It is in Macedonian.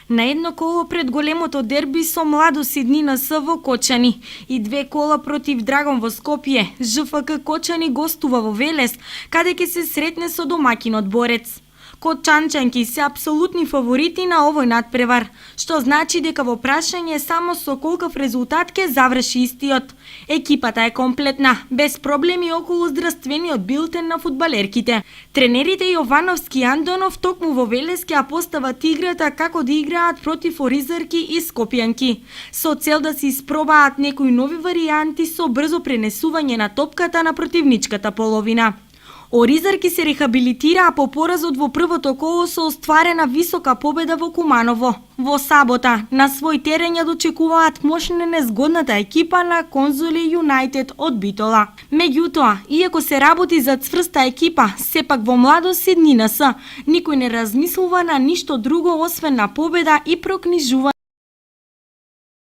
На едно коло пред големото дерби со Младост Сидни НС во Кочани и 2 кола против Драгон во Скопје, ЖФК Кочани гостува во Велес, каде ќе се сретне со домаќинот Борец. Кочанчанки се апсолутни фаворити на овој надпревар, што значи дека во прашање само со колкав резултат ќе заврши истиот. Екипата е комплетна, без проблеми околу здравствениот билтен на фудбалерките. Тренерите Јовановски и Андонов токму во Велес ќе постават играта како да играат против оризарки и скопјанки, со цел да се испробаат некои нови варијанти со брзо пренесување на топката на противничката половина. Оризарки се рехабилитираа по поразот во првото коло со остварена висока победа во Куманово. Во сабота на свој терен ја дочекуваат мощна незгодната екипа на Конзули Юнајтед од Битола. Меѓутоа, иако се работи за цврста екипа, сепак во Младост Сидни НС никој не размислува на ништо друго освен на победа и прокнижување